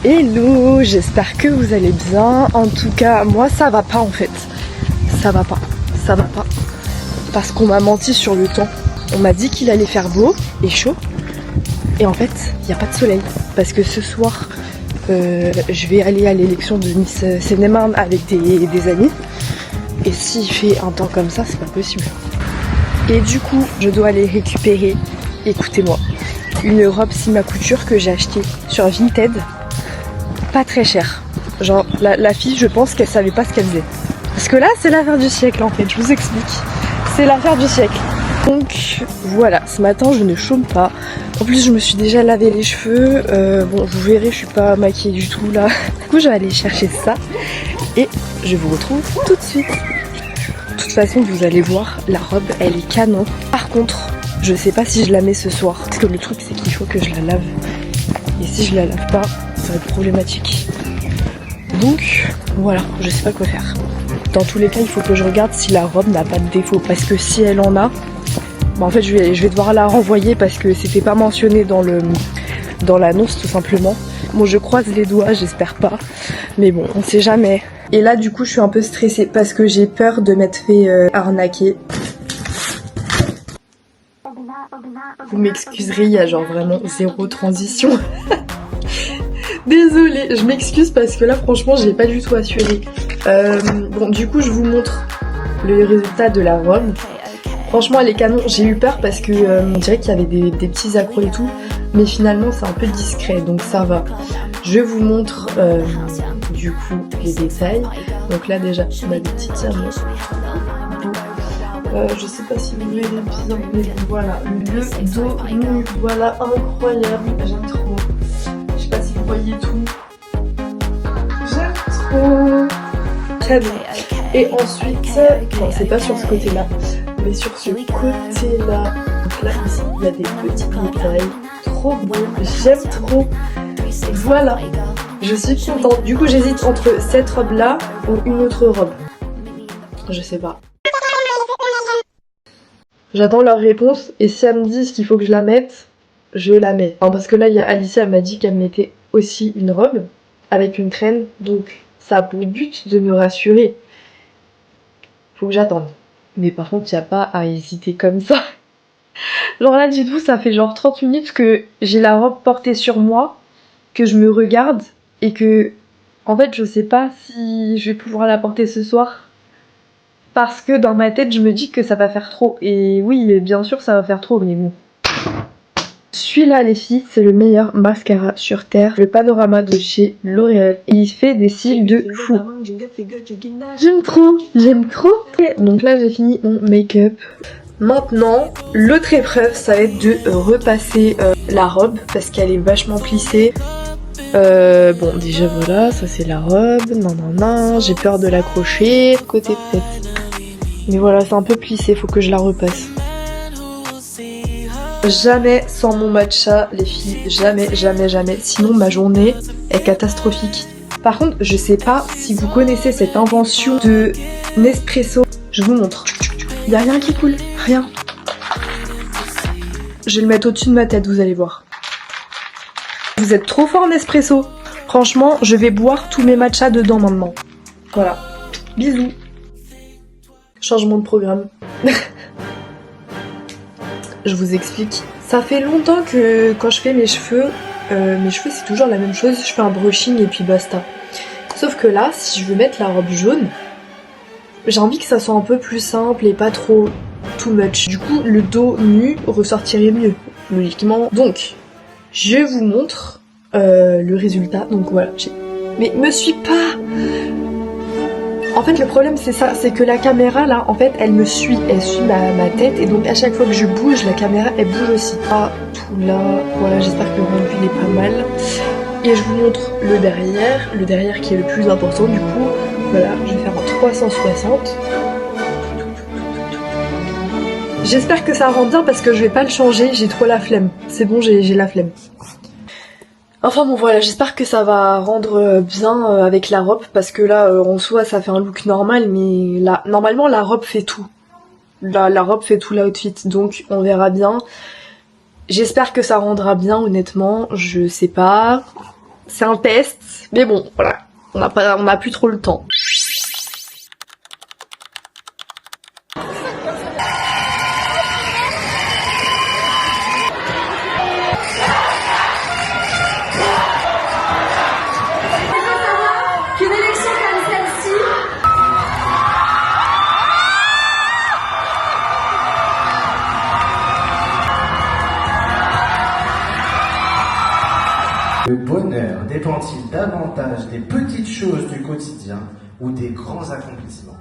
Hello, j'espère que vous allez bien. En tout cas, moi ça va pas en fait. Ça va pas. Parce qu'on m'a menti sur le temps. On m'a dit qu'il allait faire beau et chaud. Et en fait, il n'y a pas de soleil. Parce que ce soir, je vais aller à l'élection de Miss Seine-et-Marne avec des amis. Et s'il fait un temps comme ça, c'est pas possible. Et du coup, je dois aller récupérer, écoutez-moi, une robe Sima Couture que j'ai achetée sur Vinted. Pas très cher. Genre la fille, je pense qu'elle savait pas ce qu'elle faisait. Parce que là c'est l'affaire du siècle en fait, je vous explique. C'est l'affaire du siècle. Donc voilà, ce matin je ne chôme pas. En plus je me suis déjà lavé les cheveux. Bon vous verrez, je suis pas maquillée du tout là. Du coup je vais aller chercher ça. Et je vous retrouve tout de suite. De toute façon vous allez voir, la robe elle est canon. Par contre, je sais pas si je la mets ce soir. Parce que le truc c'est qu'il faut que je la lave. Et si je la lave pas, ça va être problématique. Donc voilà, je sais pas quoi faire. Dans tous les cas, il faut que je regarde si la robe n'a pas de défaut. Parce que si elle en a, bah en fait je vais devoir la renvoyer parce que c'était pas mentionné dans l'annonce tout simplement. Bon, je croise les doigts, j'espère pas. Mais bon, on sait jamais. Et là du coup je suis un peu stressée parce que j'ai peur de m'être fait arnaquer. Vous m'excuserez, il y a genre vraiment zéro transition. Désolée, je m'excuse parce que là franchement j'ai pas du tout assuré. Bon du coup je vous montre le résultat de la robe. Franchement elle est canon, j'ai eu peur parce que on dirait qu'il y avait des petits accros et tout. Mais finalement c'est un peu discret donc ça va. Je vous montre du coup les détails. Donc là déjà on a des petits diamants. Je sais pas si vous verrez bien, mais voilà, le dos nu, voilà, incroyable, j'aime trop. Je sais pas si vous voyez tout. J'aime trop. Très bien. Et ensuite, bon, c'est pas sur ce côté-là, mais sur ce côté-là. Donc là, ici, il y a des petits détails. Trop beau, j'aime trop. Voilà, je suis contente. Du coup, j'hésite entre cette robe-là ou une autre robe. Je sais pas. J'attends leur réponse et si elles me disent qu'il faut que je la mette, je la mets. Enfin, parce que là, il y a Alicia, elle m'a dit qu'elle mettait aussi une robe avec une traîne, donc ça a pour but de me rassurer. Faut que j'attende. Mais par contre, il n'y a pas à hésiter comme ça. Genre là, dites-vous, ça fait genre 30 minutes que j'ai la robe portée sur moi, que je me regarde et que, en fait, je sais pas si je vais pouvoir la porter ce soir. Parce que dans ma tête, je me dis que ça va faire trop. Et oui, bien sûr, ça va faire trop, mais bon. Celui-là, les filles, c'est le meilleur mascara sur Terre. Le Panorama de chez L'Oréal. Et il fait des cils de fou. J'aime trop. Donc là, j'ai fini mon make-up. Maintenant, l'autre épreuve, ça va être de repasser la robe. Parce qu'elle est vachement plissée. Bon, déjà voilà, ça c'est la robe. Non, j'ai peur de l'accrocher. Côté peut-être. Mais voilà, c'est un peu plissé, faut que je la repasse. Jamais sans mon matcha, les filles. Jamais. Sinon, ma journée est catastrophique. Par contre, je sais pas si vous connaissez cette invention de Nespresso. Je vous montre. Y a rien qui coule. Rien. Je vais le mettre au-dessus de ma tête, vous allez voir. Vous êtes trop fort Nespresso. Franchement, je vais boire tous mes matchas dedans maintenant. Voilà. Bisous. Changement de programme. Je vous explique. Ça fait longtemps que quand je fais mes cheveux c'est toujours la même chose. Je fais un brushing et puis basta. Sauf que là, si je veux mettre la robe jaune, j'ai envie que ça soit un peu plus simple et pas trop too much. Du coup, le dos nu ressortirait mieux, logiquement. Donc, je vous montre le résultat. Donc voilà. Mais me suis pas. En fait le problème c'est ça, c'est que la caméra là en fait elle suit ma tête et donc à chaque fois que je bouge la caméra elle bouge aussi. Ah tout là, voilà j'espère que le rendu il est pas mal. Et je vous montre le derrière qui est le plus important du coup. Voilà, je vais faire un 360. J'espère que ça rend bien parce que je vais pas le changer, j'ai trop la flemme. C'est bon, j'ai la flemme. Enfin bon voilà, j'espère que ça va rendre bien avec la robe parce que là en soi ça fait un look normal mais là normalement la robe fait tout. La robe fait tout l'outfit donc on verra bien. J'espère que ça rendra bien honnêtement, je sais pas. c'est un test, mais bon, voilà, on n'a plus trop le temps. Qu'une élection comme celle-ci, Le bonheur dépend-il davantage des petites choses du quotidien ou des grands accomplissements ?